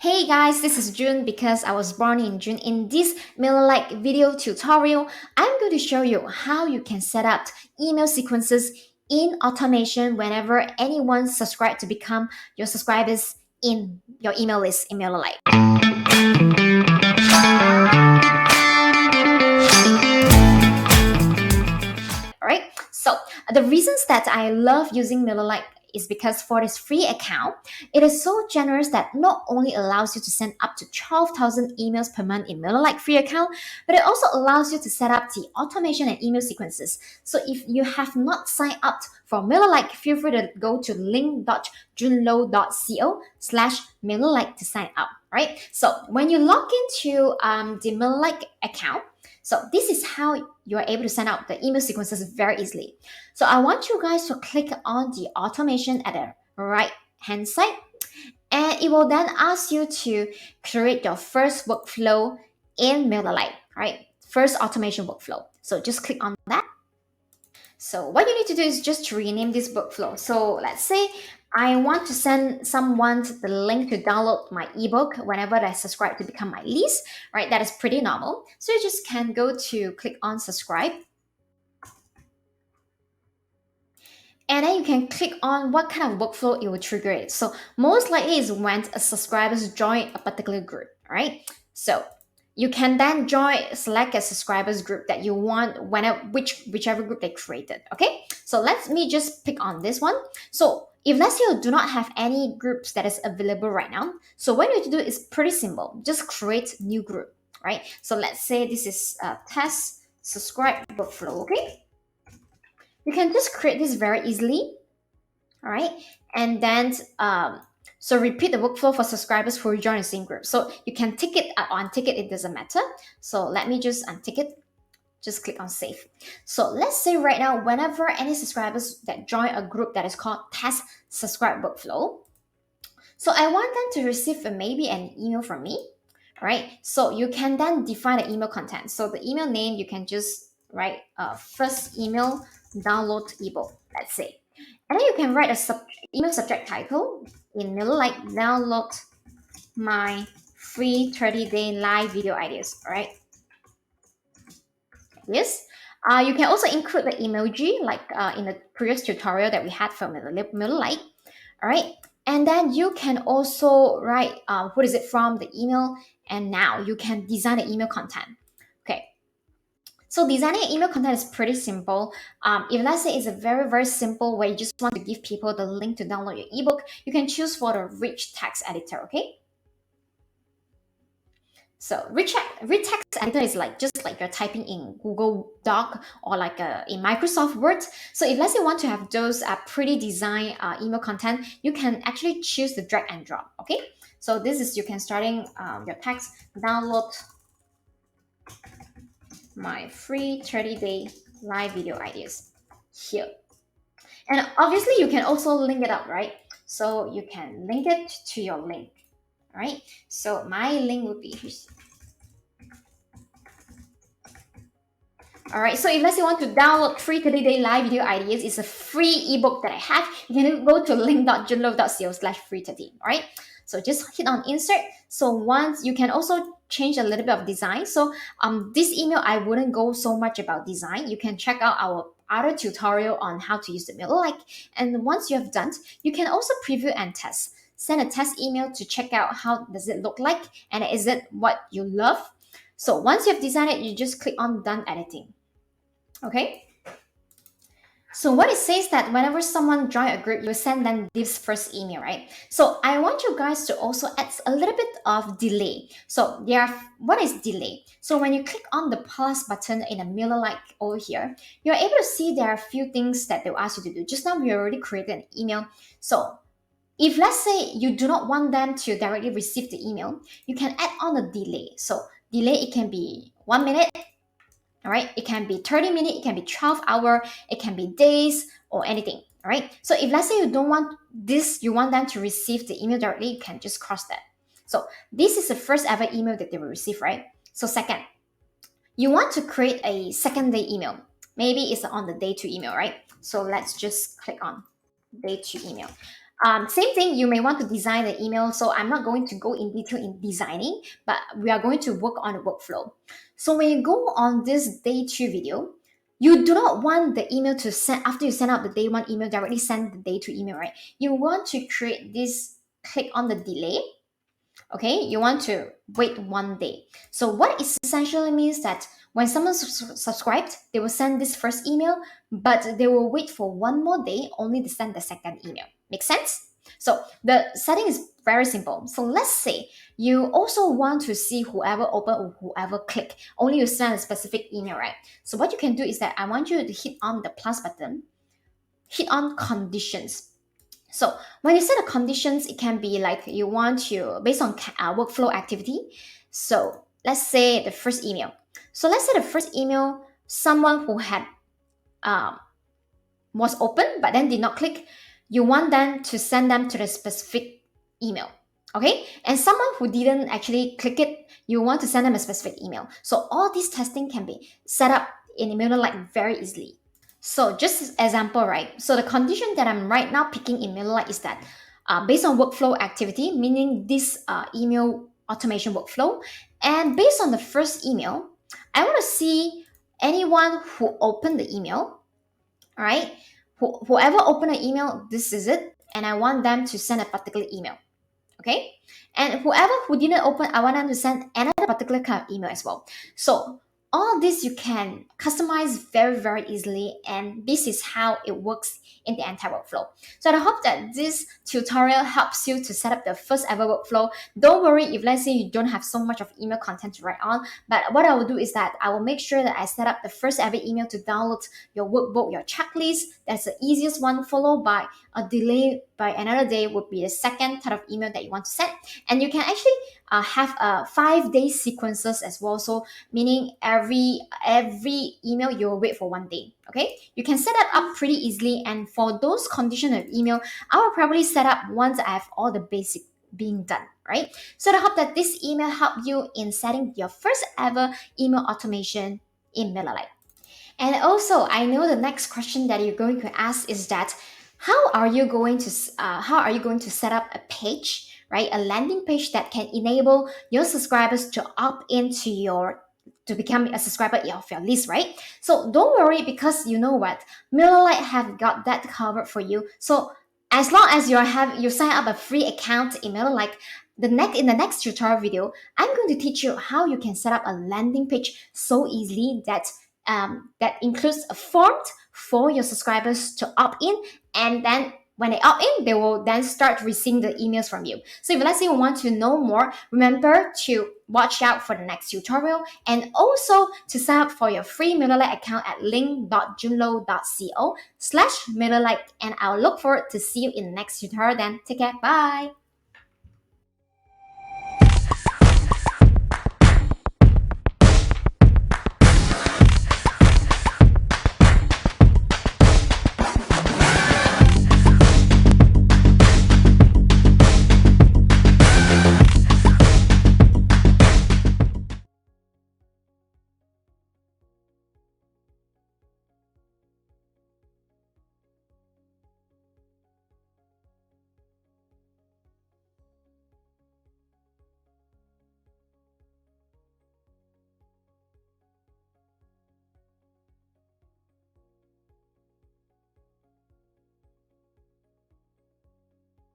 Hey guys, this is June because I was born in June. In this Mailerlite video tutorial, I'm going to show you how you can set up email sequences in automation whenever anyone subscribes to become your subscribers in your email list in Mailerlite. Alright, so the reasons that I love using Mailerlite is because for this free account, it is so generous that not only allows you to send up to 12,000 emails per month in Mailerlite free account, but it also allows you to set up the automation and email sequences. So if you have not signed up for Mailerlite, feel free to go to link.junlo.co/Mailerlite to sign up. Right? So when you log into the Mailerlite account, so this is how you're able to send out the email sequences very easily. So I want you guys to click on the automation at the right hand side, and it will then ask you to create your first workflow in Mailerlite, right? First automation workflow. So just click on that. So what you need to do is just to rename this workflow. So let's say I want to send someone the link to download my ebook whenever they subscribe to become my list, right? That is pretty normal. So you just can go to click on subscribe. And then you can click on what kind of workflow it will trigger it. So most likely is when a subscribers join a particular group, right? So you can then select a subscribers group that you want whichever group they created. Okay, so let me just pick on this one. So if let's say you do not have any groups that is available right now, so what you need to do is pretty simple. Just create new group, right? So let's say this is a test subscribe workflow. Okay, you can just create this very easily. All right, and then so repeat the workflow for subscribers who join the same group. So you can tick it or untick it, it doesn't matter. So let me just untick it. Just click on save. So let's say right now, whenever any subscribers that join a group that is called test subscribe workflow, so I want them to receive maybe an email from me, right? So you can then define the email content. So the email name, you can just write first email download ebook, let's say. And then you can write a email subject title in Mailerlite download my free 30-day live video ideas, all right? Yes. You can also include the emoji like in the previous tutorial that we had for Mailerlite, all right? And then you can also write what is it from, the email, and now you can design the email content. Okay. So designing email content is pretty simple. If let's say it's a very, very simple way, you just want to give people the link to download your ebook, you can choose for the rich text editor, okay? So rich text editor is like just like you're typing in Google Doc or like in Microsoft Word. So if let's say you want to have those pretty design email content, you can actually choose the drag and drop, okay? So this is, you can starting your text, download my free 30-day live video ideas here. And obviously you can also link it up, right? So you can link it to your link, right? So my link would be, all right, so if let's say you want to download free 30-day live video ideas, it's a free ebook that I have. You can go to link.junlo.co/free30, all right? So just hit on insert. So once you can also change a little bit of design. So this email, I wouldn't go so much about design. You can check out our other tutorial on how to use the Mailerlite. And once you have done, you can also preview and test. Send a test email to check out how does it look like and is it what you love. So once you have designed it, you just click on done editing. Okay. So what it says that whenever someone join a group, you send them this first email, right? So I want you guys to also add a little bit of delay. So what is delay? So when you click on the plus button in a Mailerlite over here, you're able to see there are a few things that they'll ask you to do. Just now we already created an email. So if let's say you do not want them to directly receive the email, you can add on a delay. So delay, it can be 1 minute, all right, it can be 30 minutes, it can be 12 hours, it can be days or anything. All right, so if let's say you don't want this, you want them to receive the email directly, you can just cross that. So this is the first ever email that they will receive, right? So second, you want to create a second day email. Maybe it's on the day 2 email, right? So let's just click on day 2 email. Same thing, you may want to design the email. So I'm not going to go in detail in designing, but we are going to work on the workflow. So when you go on this day 2 video, you do not want the email to send, after you send out the day 1 email, directly send the day 2 email, right? You want to create this, click on the delay. Okay, you want to wait 1 day. So what it essentially means that when someone subscribed, they will send this first email, but they will wait for 1 more day only to send the second email. Make sense? So the setting is very simple. So let's say you also want to see whoever open or whoever click, only you send a specific email, right? So what you can do is that I want you to hit on the plus button, hit on conditions. So when you set the conditions, it can be like you want to, based on workflow activity. So let's say the first email. So let's say the first email, someone who had um, was open but then did not click, you want them to send them to the specific email. Okay, and someone who didn't actually click it, you want to send them a specific email. So all these testing can be set up in Mailerlite very easily. So just as example, right? So the condition that I'm right now picking in Mailerlite is that based on workflow activity, meaning this email automation workflow, and based on the first email, I want to see anyone who opened the email, all right? Whoever opened an email, this is it, and I want them to send a particular email, okay? And whoever who didn't open, I want them to send another particular kind of email as well. So all this you can customize very, very easily, and this is how it works in the entire workflow. So I hope that this tutorial helps you to set up the first ever workflow. Don't worry if let's say you don't have so much of email content to write on, but what I will do is that I will make sure that I set up the first ever email to download your workbook, your checklist. That's the easiest one, followed by a delay by another day would be the second type of email that you want to send. And you can actually have 5-day sequences as well. So meaning every email you will wait for 1 day. Okay, you can set that up pretty easily. And for those conditions of email, I will probably set up once I have all the basic being done, right? So I hope that this email helped you in setting your first ever email automation in Mailerlite. And also, I know the next question that you're going to ask is that how are you going to set up a page, right? A landing page that can enable your subscribers to opt into to become a subscriber of your list, right? So don't worry, because you know what, Mailerlite have got that covered for you. So as long as you sign up a free account in Mailerlite, in the next tutorial video, I'm going to teach you how you can set up a landing page so easily that includes a form for your subscribers to opt in, and then when they opt in, they will then start receiving the emails from you. So if let's say you want to know more, remember to watch out for the next tutorial, and also to sign up for your free Mailerlite account at link.junlo.co/Mailerlite. And I'll look forward to see you in the next tutorial then. Take care. Bye.